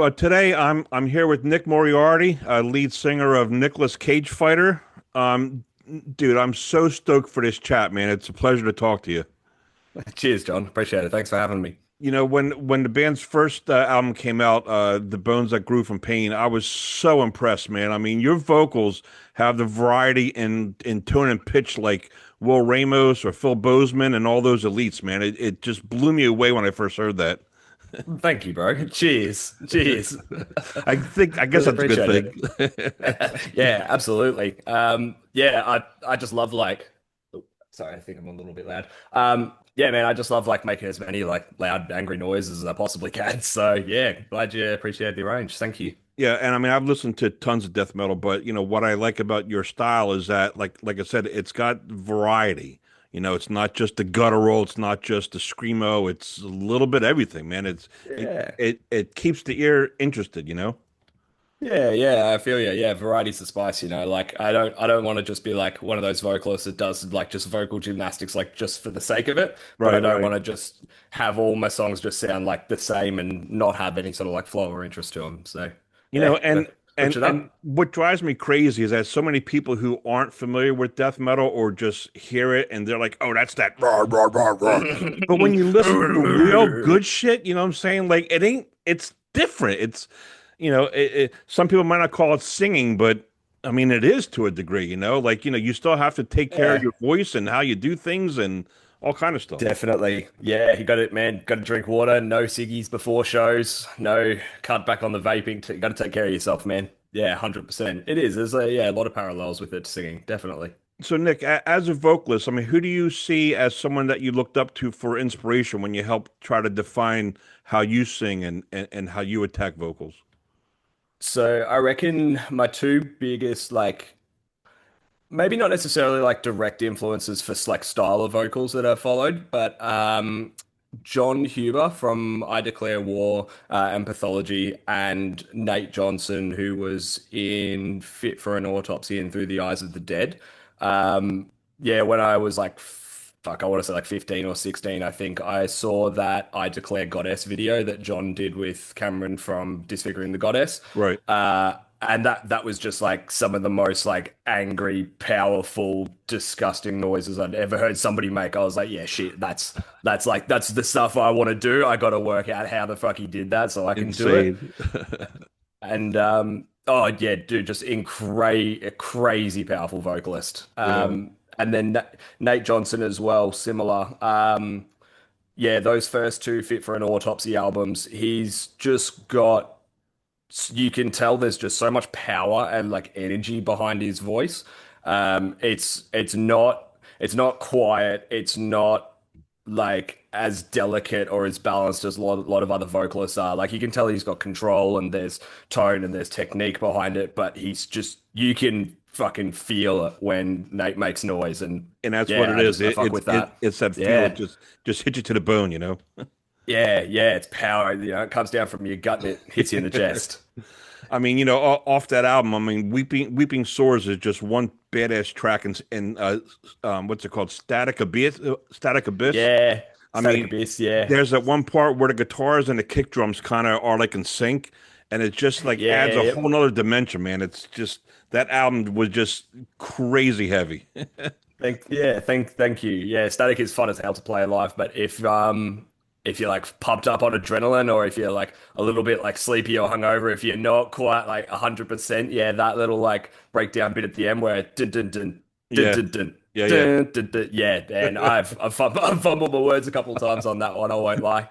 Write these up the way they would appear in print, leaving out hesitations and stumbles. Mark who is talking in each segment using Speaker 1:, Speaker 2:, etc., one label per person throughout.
Speaker 1: Today I'm here with Nick Moriarty, lead singer of Nicolas Cage Fighter. Dude, I'm so stoked for this chat, man. It's a pleasure to talk to you.
Speaker 2: Cheers, John. Appreciate it. Thanks for having me.
Speaker 1: When the band's first album came out, "The Bones That Grew from Pain," I was so impressed, man. I mean, your vocals have the variety in tone and pitch like Will Ramos or Phil Bozeman and all those elites, man. It just blew me away when I first heard that.
Speaker 2: Thank you, bro. Cheers. Cheers.
Speaker 1: I guess
Speaker 2: Really
Speaker 1: that's a good
Speaker 2: appreciate
Speaker 1: thing.
Speaker 2: it. Yeah, absolutely. Yeah, I just love like oh, sorry, I think I'm a little bit loud. Yeah, man, I just love like making as many like loud, angry noises as I possibly can. So yeah, glad you appreciate the range. Thank you.
Speaker 1: Yeah, and I mean I've listened to tons of death metal, but what I like about your style is that like I said, it's got variety. It's not just the guttural, it's not just the screamo, it's a little bit everything, man. It
Speaker 2: Yeah.
Speaker 1: it keeps the ear interested.
Speaker 2: Yeah, I feel you. Yeah, variety's the spice, Like I don't want to just be like one of those vocalists that does like just vocal gymnastics like just for the sake of it, but I
Speaker 1: Right,
Speaker 2: don't
Speaker 1: right.
Speaker 2: want to just have all my songs just sound like the same and not have any sort of like flow or interest to them. So,
Speaker 1: You know,
Speaker 2: yeah,
Speaker 1: and
Speaker 2: switch
Speaker 1: and
Speaker 2: it
Speaker 1: and
Speaker 2: up.
Speaker 1: what drives me crazy is that so many people who aren't familiar with death metal or just hear it and they're like, "Oh, that's that rah rah rah rah." But when you listen to the real good shit, you know what I'm saying? Like it ain't it's different. Some people might not call it singing, but I mean it is to a degree. Like, you still have to take care of
Speaker 2: Yeah,
Speaker 1: your voice and how you do things and all kind of stuff.
Speaker 2: definitely. Yeah, you got it, man. Got to drink water. No ciggies before shows. No cut back on the vaping. Got to take care of yourself, man. Yeah, 100%. It is. There's a lot of parallels with it to singing. Definitely.
Speaker 1: So, Nick, as a vocalist, I mean, who do you see as someone that you looked up to for inspiration when you help try to define how you sing and how you attack vocals?
Speaker 2: So I reckon my two biggest like maybe not necessarily like direct influences for like style of vocals that I followed, but John Huber from I Declare War and Pathology, and Nate Johnson, who was in Fit for an Autopsy and Through the Eyes of the Dead. Yeah, when I was like, fuck, I want to say like 15 or 16, I think I saw that I Declare Goddess video that John did with Cameron from Disfiguring the Goddess.
Speaker 1: Right.
Speaker 2: And that was just like some of the most like angry, powerful, disgusting noises I'd ever heard somebody make. I was like, yeah, shit, that's the stuff I want to do. I got to work out how the fuck he did that so I can do it.
Speaker 1: Insane.
Speaker 2: And oh yeah, dude, just crazy powerful vocalist.
Speaker 1: Yeah.
Speaker 2: And then Nate Johnson as well, similar. Yeah, those first two Fit for an Autopsy albums, he's just got you can tell there's just so much power and like energy behind his voice. It's not quiet. It's not like as delicate or as balanced as a lot of other vocalists are. Like you can tell he's got control and there's tone and there's technique behind it, but he's just you can fucking feel it when Nate makes noise. And
Speaker 1: And that's what
Speaker 2: yeah,
Speaker 1: it
Speaker 2: I
Speaker 1: is.
Speaker 2: just I
Speaker 1: It,
Speaker 2: fuck
Speaker 1: it's
Speaker 2: with
Speaker 1: it,
Speaker 2: that.
Speaker 1: it's that feel. It
Speaker 2: Yeah.
Speaker 1: just hits you to the bone.
Speaker 2: Yeah, it's power. It comes down from your gut and it hits you in the chest.
Speaker 1: I mean, off that album, I mean, Weeping Sores is just one badass track and what's it called? Static Abyss. Static Abyss.
Speaker 2: Yeah,
Speaker 1: I
Speaker 2: Static
Speaker 1: mean,
Speaker 2: Abyss. Yeah,
Speaker 1: there's that one part where the guitars and the kick drums kind of are like in sync, and it just like adds
Speaker 2: yeah,
Speaker 1: a
Speaker 2: yep.
Speaker 1: whole nother dimension, man. It's just that album was just crazy heavy.
Speaker 2: Thank you. Yeah, Static is fun as hell to play live, but if you're like pumped up on adrenaline or if you're like a little bit like sleepy or hungover, if you're not quite like 100%, yeah, that little like breakdown bit at the end where dun dun dun dun
Speaker 1: Yeah,
Speaker 2: dun dun
Speaker 1: yeah, yeah.
Speaker 2: dun dun dun. Yeah, and I've fumbled my words a couple of times on that one, I won't lie.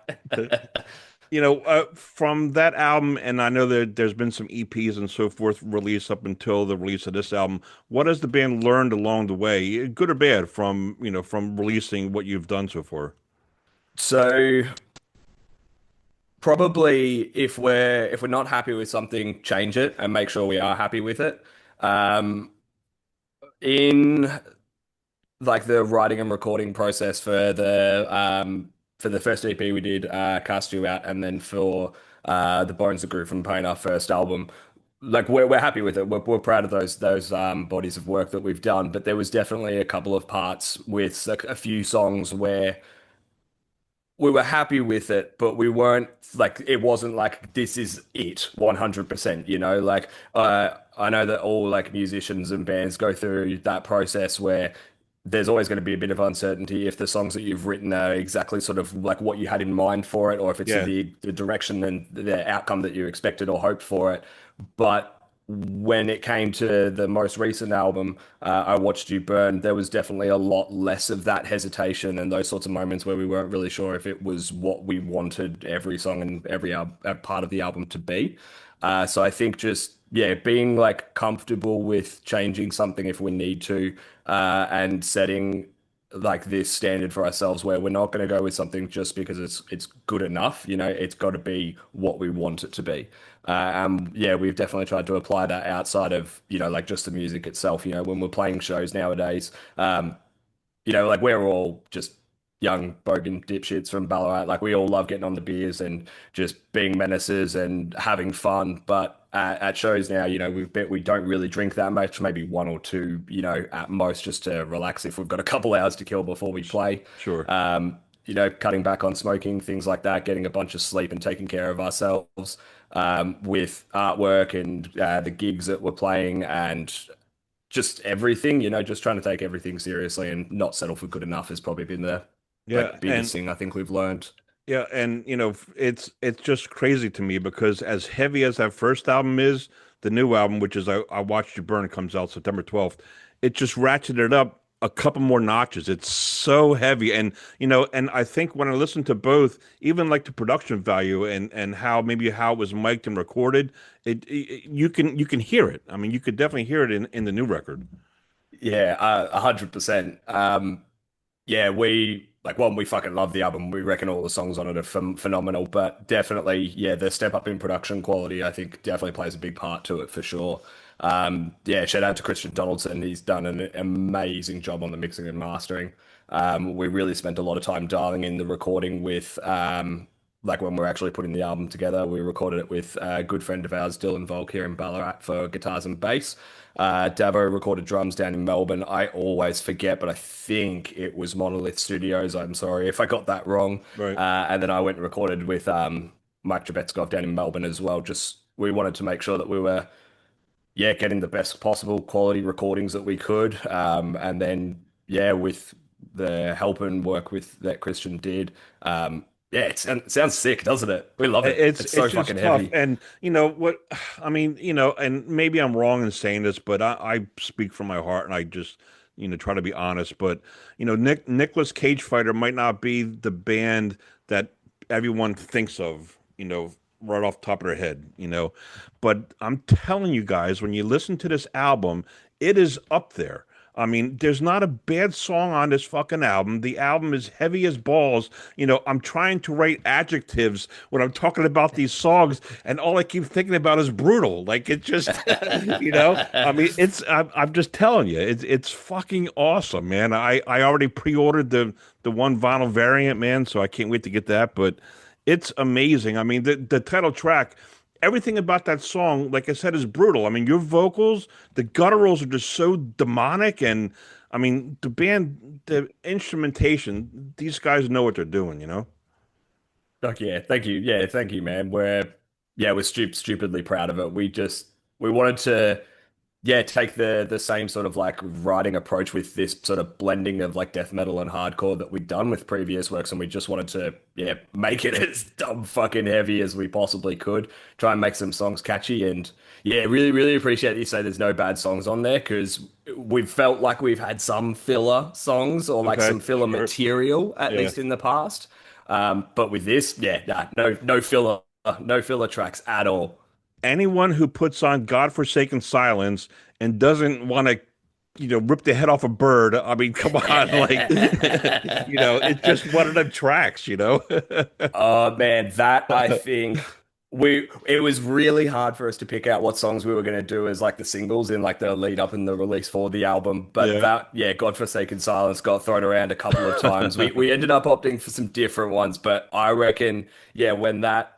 Speaker 1: From that album, and I know that there's been some EPs and so forth released up until the release of this album. What has the band learned along the way, good or bad, from releasing what you've done so far?
Speaker 2: So probably if we're not happy with something, change it and make sure we are happy with it. Um, in like the writing and recording process for the first EP we did, Cast You Out, and then for The Bones That Grew from Pain, our first album, like we're happy with it. We're proud of those bodies of work that we've done. But there was definitely a couple of parts with a few songs where we were happy with it, but we weren't like it wasn't like this is it 100%, you know? Like I know that all like musicians and bands go through that process where there's always going to be a bit of uncertainty if the songs that you've written are exactly sort of like what you had in mind for it, or if it's
Speaker 1: Yeah.
Speaker 2: the direction and the outcome that you expected or hoped for it. But when it came to the most recent album, I Watched You Burn, there was definitely a lot less of that hesitation and those sorts of moments where we weren't really sure if it was what we wanted every song and every part of the album to be. So I think just, yeah, being like comfortable with changing something if we need to, and setting like this standard for ourselves where we're not going to go with something just because it's good enough. You know, it's got to be what we want it to be. Yeah, we've definitely tried to apply that outside of, you know, like just the music itself. You know, when we're playing shows nowadays, you know, like we're all just young bogan dipshits from Ballarat. Like we all love getting on the beers and just being menaces and having fun. But at shows now, you know, we don't really drink that much, maybe one or two, you know, at most just to relax if we've got a couple hours to kill before we play.
Speaker 1: Sure.
Speaker 2: You know, cutting back on smoking, things like that, getting a bunch of sleep and taking care of ourselves, with artwork and the gigs that we're playing and just everything, you know, just trying to take everything seriously and not settle for good enough has probably been the
Speaker 1: Yeah.
Speaker 2: like biggest
Speaker 1: And
Speaker 2: thing I think we've learned.
Speaker 1: yeah, and you know, it's just crazy to me because as heavy as that first album is, the new album, which is I Watched You Burn, comes out September 12th, it just ratcheted up a couple more notches. It's so heavy. And you know, and I think when I listen to both, even like the production value and how maybe how it was mic'd and recorded, you can hear it. I mean, you could definitely hear it in the new record.
Speaker 2: Yeah, 100%. Yeah, we like one, we fucking love the album. We reckon all the songs on it are phenomenal, but definitely, yeah, the step up in production quality, I think definitely plays a big part to it for sure. Yeah, shout out to Christian Donaldson. He's done an amazing job on the mixing and mastering. We really spent a lot of time dialing in the recording with, like when we're actually putting the album together, we recorded it with a good friend of ours, Dylan Volk here in Ballarat for guitars and bass. Davo recorded drums down in Melbourne. I always forget, but I think it was Monolith Studios. I'm sorry if I got that wrong.
Speaker 1: Right.
Speaker 2: And then I went and recorded with Mike Trebetskov down in Melbourne as well. Just we wanted to make sure that we were, yeah, getting the best possible quality recordings that we could. And then, yeah, with the help and work with that Christian did, yeah, it sounds sick, doesn't it? We love it. It's so
Speaker 1: It's just
Speaker 2: fucking
Speaker 1: tough.
Speaker 2: heavy.
Speaker 1: And you know what? I mean, you know, and maybe I'm wrong in saying this, but I speak from my heart and I just, you know, try to be honest. But you know, Nicolas Cage Fighter might not be the band that everyone thinks of, you know, right off the top of their head, you know. But I'm telling you guys, when you listen to this album, it is up there. I mean, there's not a bad song on this fucking album. The album is heavy as balls. You know, I'm trying to write adjectives when I'm talking about these songs, and all I keep thinking about is brutal. Like it just, you know, I mean, I'm just telling you, it's fucking awesome, man. I already pre-ordered the one vinyl variant, man, so I can't wait to get that. But it's amazing. I mean, the title track, everything about that song, like I said, is brutal. I mean, your vocals, the gutturals are just so demonic, and I mean, the band, the instrumentation, these guys know what they're doing, you know?
Speaker 2: Fuck yeah, thank you. Yeah, thank you, man. We're stupidly proud of it. We wanted to, yeah, take the same sort of like writing approach with this sort of blending of like death metal and hardcore that we'd done with previous works, and we just wanted to, yeah, make it as dumb fucking heavy as we possibly could. Try and make some songs catchy, and yeah, really appreciate that you say there's no bad songs on there because we've felt like we've had some filler songs or like
Speaker 1: Okay,
Speaker 2: some filler
Speaker 1: sure.
Speaker 2: material at
Speaker 1: Yeah.
Speaker 2: least in the past. But with this, yeah, nah, no filler, no filler tracks at all.
Speaker 1: Anyone who puts on Godforsaken Silence and doesn't want to, you know, rip the head off a bird, I mean, come on, like, you know, it's just one of them tracks, you know?
Speaker 2: Oh man, that I think it was really hard for us to pick out what songs we were going to do as like the singles in like the lead up and the release for the album. But
Speaker 1: Yeah.
Speaker 2: that, yeah, Godforsaken Silence got thrown around a couple of times. We ended up opting for some different ones, but I reckon, yeah,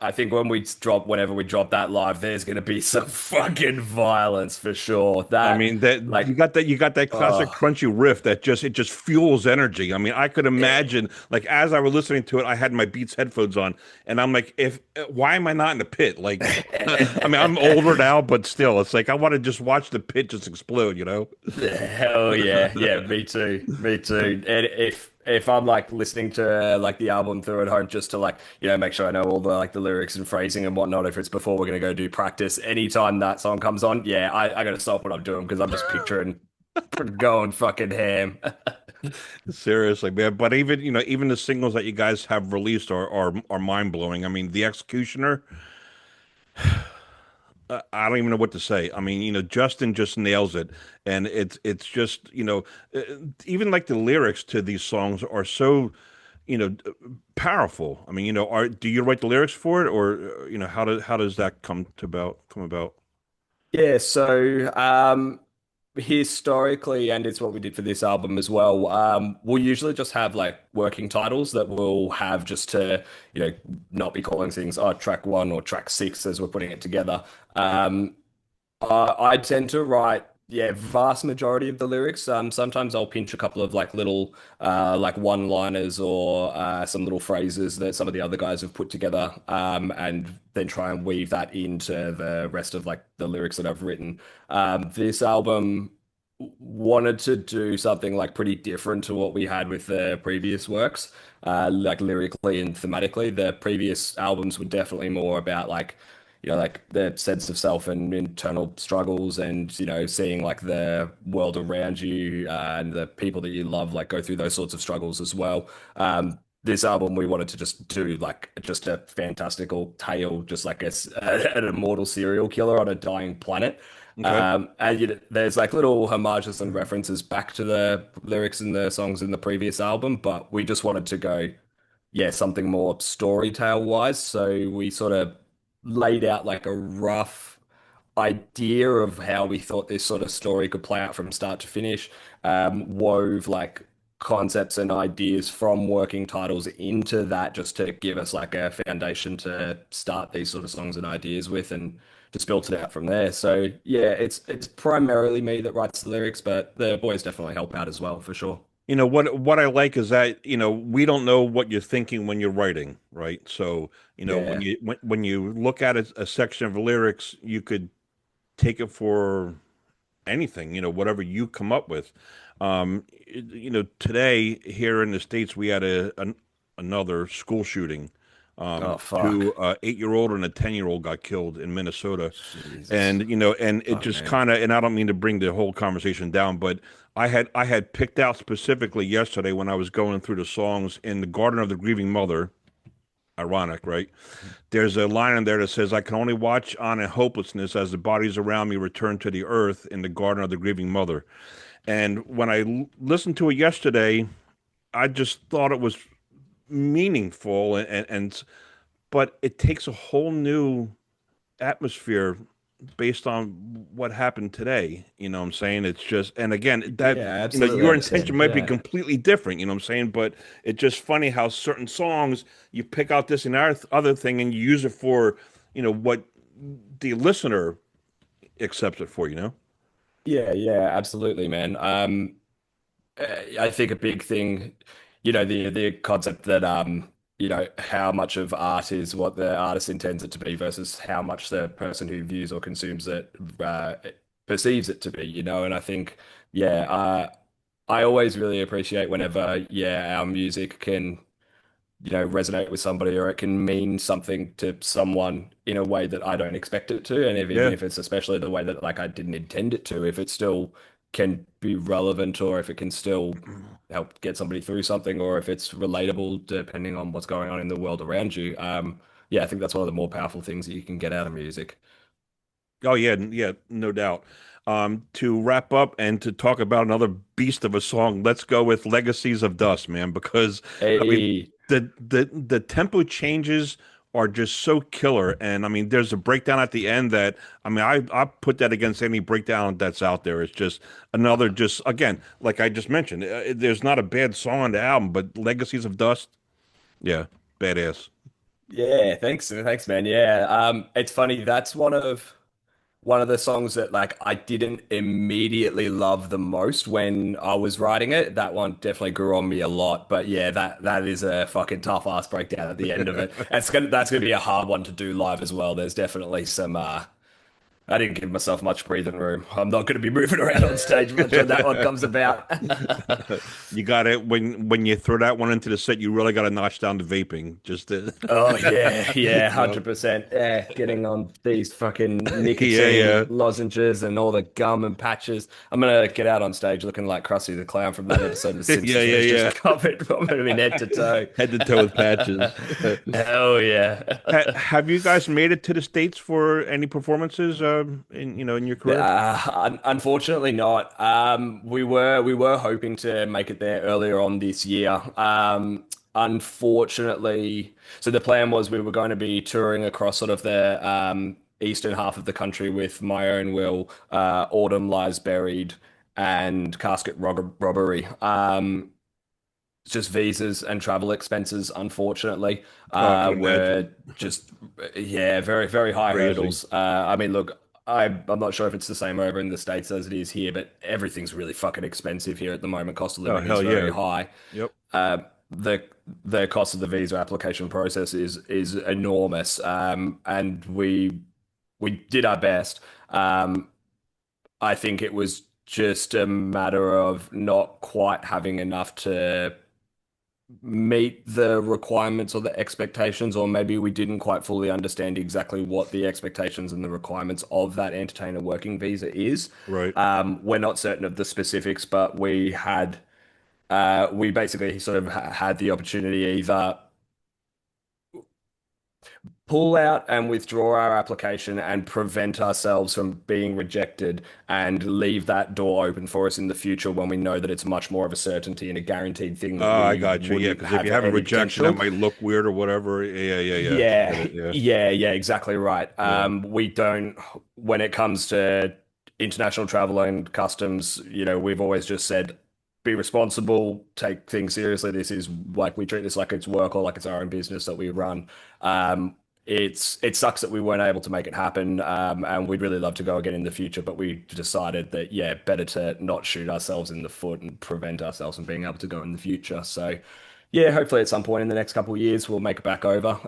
Speaker 2: I think whenever we drop that live, there's going to be some fucking violence for sure.
Speaker 1: I
Speaker 2: That
Speaker 1: mean that
Speaker 2: like,
Speaker 1: you got that classic
Speaker 2: oh,
Speaker 1: crunchy riff that just it just fuels energy. I mean, I could
Speaker 2: eh,
Speaker 1: imagine like as I was listening to it, I had my Beats headphones on, and I'm like, if why am I not in the pit? Like, I mean, I'm older now, but still, it's like I want to just watch the pit just explode, you know?
Speaker 2: hell yeah, yeah, me too, me too. And if I'm like listening to like the album through at home just to like make sure I know all the like the lyrics and phrasing and whatnot, if it's before we're gonna go do practice, anytime that song comes on, yeah, I gotta stop what I'm doing because I'm just picturing going fucking ham.
Speaker 1: Seriously, man. But even even the singles that you guys have released are mind blowing. I mean, The Executioner. I don't even know what to say. I mean, Justin just nails it, and it's just uh, even like the lyrics to these songs are so you know powerful. I mean, are do you write the lyrics for it, or how does that come about?
Speaker 2: Yeah, so historically, and it's what we did for this album as well. We'll usually just have like working titles that we'll have just to, not be calling things track one or track six as we're putting it together. Um, I tend to write, yeah, vast majority of the lyrics. Sometimes I'll pinch a couple of like little, like one-liners or some little phrases that some of the other guys have put together, and then try and weave that into the rest of like the lyrics that I've written. This album wanted to do something like pretty different to what we had with the previous works, like lyrically and thematically. The previous albums were definitely more about like, like the sense of self and internal struggles and, seeing like the world around you and the people that you love like go through those sorts of struggles as well. This album we wanted to just do like just a fantastical tale, just like an immortal serial killer on a dying planet.
Speaker 1: Okay.
Speaker 2: And there's like little homages and references back to the lyrics in the songs in the previous album, but we just wanted to go, yeah, something more story tale wise. So we sort of laid out like a rough idea of how we thought this sort of story could play out from start to finish. Wove like concepts and ideas from working titles into that just to give us like a foundation to start these sort of songs and ideas with and just built it out from there. So yeah, it's primarily me that writes the lyrics, but the boys definitely help out as well for sure.
Speaker 1: What I like is that we don't know what you're thinking when you're writing, right? So
Speaker 2: Yeah.
Speaker 1: when you look at a section of lyrics, you could take it for anything, whatever you come up with. Today here in the States, we had another school shooting.
Speaker 2: Oh
Speaker 1: Two
Speaker 2: fuck.
Speaker 1: 8-year-old and a 10-year-old got killed in Minnesota,
Speaker 2: Jesus.
Speaker 1: and and it
Speaker 2: Fuck
Speaker 1: just
Speaker 2: man.
Speaker 1: kind of, and I don't mean to bring the whole conversation down, but I had picked out specifically yesterday when I was going through the songs in the Garden of the Grieving Mother. Ironic, right? There's a line in there that says, "I can only watch on in hopelessness as the bodies around me return to the earth in the Garden of the Grieving Mother." And when I listened to it yesterday, I just thought it was meaningful, but it takes a whole new atmosphere based on what happened today. You know what I'm saying? It's just, and again, that,
Speaker 2: Yeah, I absolutely
Speaker 1: your intention
Speaker 2: understand.
Speaker 1: might be
Speaker 2: Yeah.
Speaker 1: completely different, you know what I'm saying? But it's just funny how certain songs you pick out this and that other thing and you use it for, what the listener accepts it for, you know?
Speaker 2: Yeah, yeah, absolutely, man. I think a big thing, the concept that how much of art is what the artist intends it to be versus how much the person who views or consumes it perceives it to be, and I think, yeah, I always really appreciate whenever, yeah, our music can resonate with somebody or it can mean something to someone in a way that I don't expect it to. And even
Speaker 1: Yeah.
Speaker 2: if it's especially the way that like I didn't intend it to, if it still can be relevant or if it can still help get somebody through something or if it's relatable depending on what's going on in the world around you. Yeah, I think that's one of the more powerful things that you can get out of music.
Speaker 1: Oh yeah, yeah, no doubt. To wrap up and to talk about another beast of a song, let's go with Legacies of Dust, man, because I mean
Speaker 2: Hey,
Speaker 1: the tempo changes are just so killer. And I mean, there's a breakdown at the end that I mean, I put that against any breakdown that's out there. It's just another, just again, like I just mentioned, there's not a bad song on the album, but Legacies of Dust, yeah, badass.
Speaker 2: Yeah, thanks, man. Yeah, it's funny. That's one of the songs that like I didn't immediately love the most when I was writing it. That one definitely grew on me a lot. But yeah, that is a fucking tough ass breakdown at the end of it. That's gonna be a hard one to do live as well. There's definitely some I didn't give myself much breathing room. I'm not going to be moving around on stage much when that one comes about.
Speaker 1: You got it when you throw that one into the set, you really got to notch down the vaping. Just to,
Speaker 2: Oh yeah, yeah,
Speaker 1: you know.
Speaker 2: 100%. Yeah, getting on these fucking
Speaker 1: Yeah,
Speaker 2: nicotine
Speaker 1: yeah,
Speaker 2: lozenges and all the gum and patches. I'm gonna get out on stage looking like Krusty the Clown from that episode of The
Speaker 1: yeah,
Speaker 2: Simpsons, where
Speaker 1: yeah,
Speaker 2: he's just
Speaker 1: yeah.
Speaker 2: covered from head to toe.
Speaker 1: Head to toe with patches.
Speaker 2: Hell yeah.
Speaker 1: Have you guys made it to the States for any performances, in in your career?
Speaker 2: Unfortunately not. We were hoping to make it there earlier on this year. Unfortunately, so the plan was we were going to be touring across sort of the eastern half of the country with My Own Will, Autumn Lies Buried, and Casket Robbery. It's just visas and travel expenses, unfortunately,
Speaker 1: Oh, I can
Speaker 2: were
Speaker 1: imagine.
Speaker 2: just, yeah, very, very high
Speaker 1: Crazy.
Speaker 2: hurdles. I mean, look, I'm not sure if it's the same over in the States as it is here, but everything's really fucking expensive here at the moment. Cost of
Speaker 1: Oh,
Speaker 2: living is
Speaker 1: hell
Speaker 2: very
Speaker 1: yeah.
Speaker 2: high.
Speaker 1: Yep.
Speaker 2: Uh, the the cost of the visa application process is enormous, and we did our best. I think it was just a matter of not quite having enough to meet the requirements or the expectations, or maybe we didn't quite fully understand exactly what the expectations and the requirements of that entertainer working visa is.
Speaker 1: Right.
Speaker 2: We're not certain of the specifics, but we basically sort of had the opportunity either pull out and withdraw our application and prevent ourselves from being rejected and leave that door open for us in the future when we know that it's much more of a certainty and a guaranteed thing that
Speaker 1: Oh, I
Speaker 2: we
Speaker 1: got you. Yeah,
Speaker 2: wouldn't
Speaker 1: because if
Speaker 2: have
Speaker 1: you have a
Speaker 2: any
Speaker 1: rejection, that
Speaker 2: potential.
Speaker 1: might look weird or whatever. Yeah, yeah, yeah. I get
Speaker 2: Yeah,
Speaker 1: it. Yeah,
Speaker 2: yeah, exactly right.
Speaker 1: yeah.
Speaker 2: We don't, when it comes to international travel and customs, we've always just said, be responsible, take things seriously. This is like, we treat this like it's work or like it's our own business that we run. It sucks that we weren't able to make it happen, and we'd really love to go again in the future, but we decided that, yeah, better to not shoot ourselves in the foot and prevent ourselves from being able to go in the future. So, yeah, hopefully at some point in the next couple of years we'll make it back over.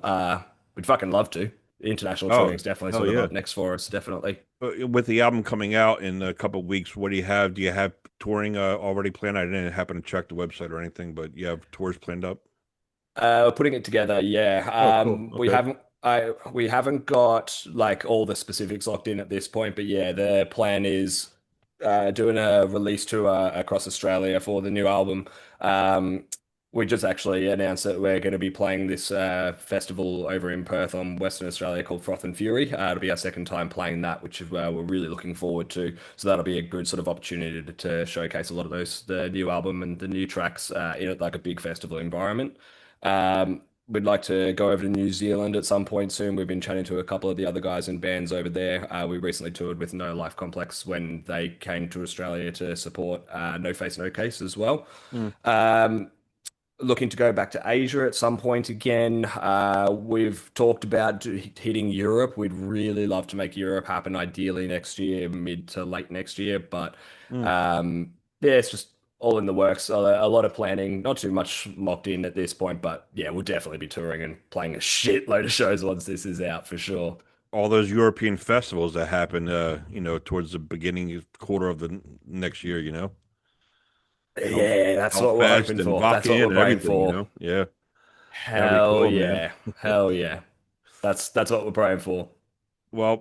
Speaker 2: We'd fucking love to. International touring
Speaker 1: Oh,
Speaker 2: is definitely
Speaker 1: hell
Speaker 2: sort of
Speaker 1: yeah.
Speaker 2: up next for us, definitely.
Speaker 1: With the album coming out in a couple of weeks, what do you have? Do you have touring already planned? I didn't happen to check the website or anything, but you have tours planned up?
Speaker 2: Putting it together, yeah.
Speaker 1: Oh, cool.
Speaker 2: We
Speaker 1: Okay.
Speaker 2: haven't got like all the specifics locked in at this point, but yeah, the plan is doing a release tour across Australia for the new album. Um, we just actually announced that we're going to be playing this festival over in Perth on Western Australia called Froth and Fury. It'll be our second time playing that, which we're really looking forward to. So that'll be a good sort of opportunity to showcase a lot of the new album and the new tracks in like a big festival environment. We'd like to go over to New Zealand at some point soon. We've been chatting to a couple of the other guys and bands over there. We recently toured with No Life Complex when they came to Australia to support No Face No Case as well.
Speaker 1: Hmm.
Speaker 2: Um, Looking to go back to Asia at some point again. We've talked about hitting Europe. We'd really love to make Europe happen, ideally next year, mid to late next year. But
Speaker 1: Hmm.
Speaker 2: yeah, it's just all in the works. A lot of planning, not too much locked in at this point. But yeah, we'll definitely be touring and playing a shitload of shows once this is out for sure.
Speaker 1: All those European festivals that happen, towards the beginning quarter of the next year, Hell,
Speaker 2: Yeah, that's what we're
Speaker 1: Hellfest
Speaker 2: hoping
Speaker 1: and
Speaker 2: for. That's what
Speaker 1: Wacken
Speaker 2: we're
Speaker 1: and
Speaker 2: praying
Speaker 1: everything,
Speaker 2: for.
Speaker 1: Yeah, that'd be
Speaker 2: Hell
Speaker 1: cool, man.
Speaker 2: yeah. Hell yeah. That's what we're praying for.
Speaker 1: Well,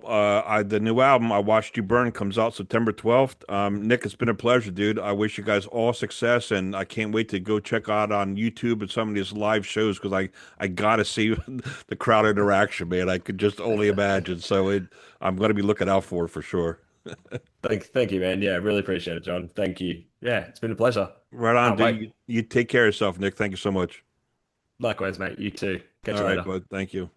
Speaker 1: the new album, I Watched You Burn, comes out September 12th. Nick, it's been a pleasure, dude. I wish you guys all success, and I can't wait to go check out on YouTube and some of these live shows because I gotta see the crowd interaction, man. I could just only imagine. I'm gonna be looking out for sure.
Speaker 2: Thank you, man. Yeah, really appreciate it, John. Thank you. Yeah, it's been a pleasure.
Speaker 1: Right on,
Speaker 2: Can't
Speaker 1: dude.
Speaker 2: wait.
Speaker 1: You take care of yourself, Nick. Thank you so much.
Speaker 2: Likewise, mate. You too. Catch
Speaker 1: All
Speaker 2: you
Speaker 1: right,
Speaker 2: later.
Speaker 1: bud. Thank you.